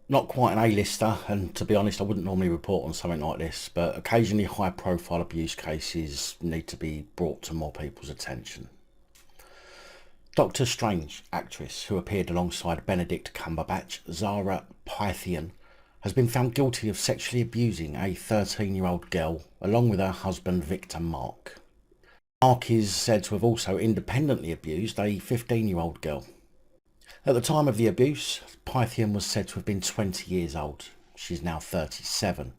Not quite an A-lister, and to be honest, I wouldn't normally report on something like this, but occasionally high-profile abuse cases need to be brought to more people's attention. Doctor Strange actress who appeared alongside Benedict Cumberbatch, Zara Phythian, has been found guilty of sexually abusing a 13-year-old girl along with her husband Victor Mark. Mark is said to have also independently abused a 15-year-old girl. At the time of the abuse, Phythian was said to have been 20 years old. She's now 37.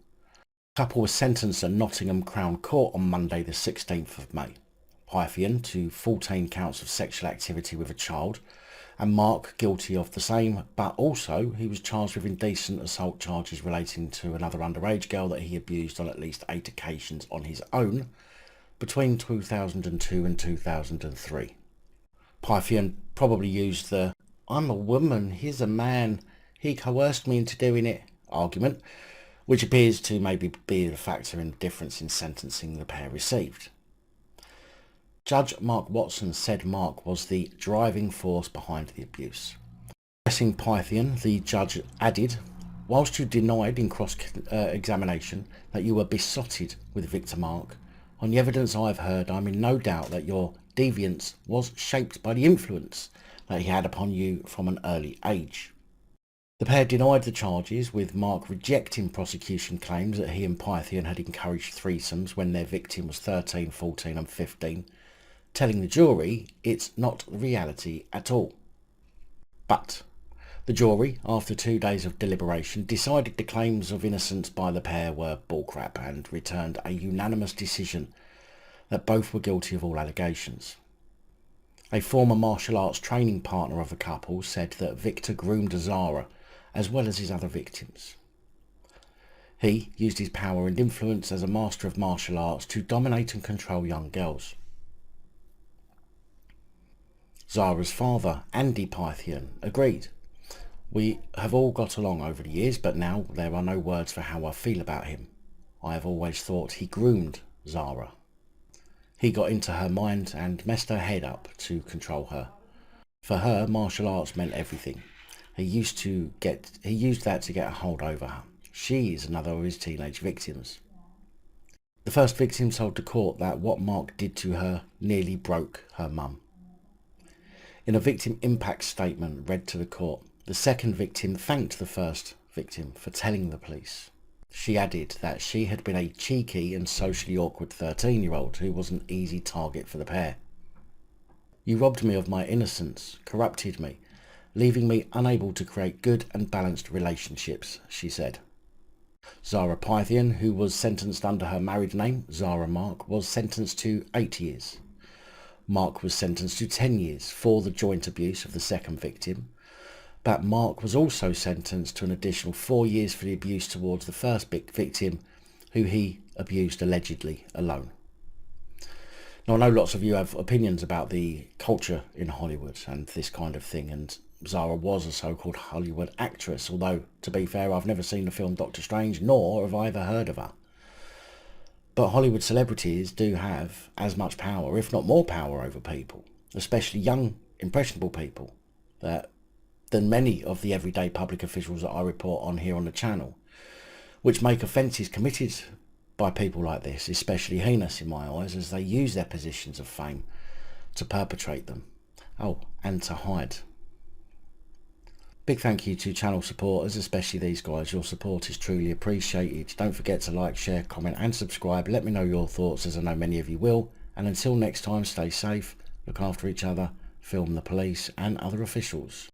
The couple was sentenced at Nottingham Crown Court on Monday the 16th of May. Phythian to 14 counts of sexual activity with a child, and Mark guilty of the same, but also he was charged with indecent assault charges relating to another underage girl that he abused on at least 8 occasions on his own between 2002 and 2003. Phythian probably used the "I'm a woman, he's a man, he coerced me into doing it" argument, which appears to maybe be a factor in the difference in sentencing the pair received. Judge Mark Watson said Mark was the driving force behind the abuse. Addressing Phythian, the judge added, "Whilst you denied in cross-examination that you were besotted with Victor Mark, on the evidence I've heard, I'm in no doubt that your deviance was shaped by the influence that he had upon you from an early age." The pair denied the charges, with Mark rejecting prosecution claims that he and Phythian had encouraged threesomes when their victim was 13, 14 and 15, telling the jury it's not reality at all. But the jury, after 2 days of deliberation, decided the claims of innocence by the pair were bullcrap and returned a unanimous decision that both were guilty of all allegations. A former martial arts training partner of the couple said that Victor groomed Zara as well as his other victims. He used his power and influence as a master of martial arts to dominate and control young girls. Zara's father, Andy Phythian, agreed. "We have all got along over the years, but now there are no words for how I feel about him. I have always thought he groomed Zara. He got into her mind and messed her head up to control her. For her, martial arts meant everything. He used that to get a hold over her. She is another of his teenage victims." The first victim told the court that what Mark did to her nearly broke her mum. In a victim impact statement read to the court, the second victim thanked the first victim for telling the police. She added that she had been a cheeky and socially awkward 13-year-old who was an easy target for the pair. "You robbed me of my innocence, corrupted me, leaving me unable to create good and balanced relationships," she said. Zara Phythian, who was sentenced under her married name, Zara Marke, was sentenced to 8 years. Mark was sentenced to 10 years for the joint abuse of the second victim, but Mark was also sentenced to an additional 4 years for the abuse towards the first victim, who he abused allegedly alone. Now, I know lots of you have opinions about the culture in Hollywood and this kind of thing, and Zara was a so-called Hollywood actress, although, to be fair, I've never seen the film Doctor Strange, nor have I ever heard of her. But Hollywood celebrities do have as much power, if not more power, over people, especially young, impressionable people, than many of the everyday public officials that I report on here on the channel, which make offences committed by people like this especially heinous in my eyes, as they use their positions of fame to perpetrate them. Oh, and to hide. Big thank you to channel supporters, especially these guys. Your support is truly appreciated. Don't forget to like, share, comment and subscribe. Let me know your thoughts, as I know many of you will. And until next time, stay safe, look after each other, film the police and other officials.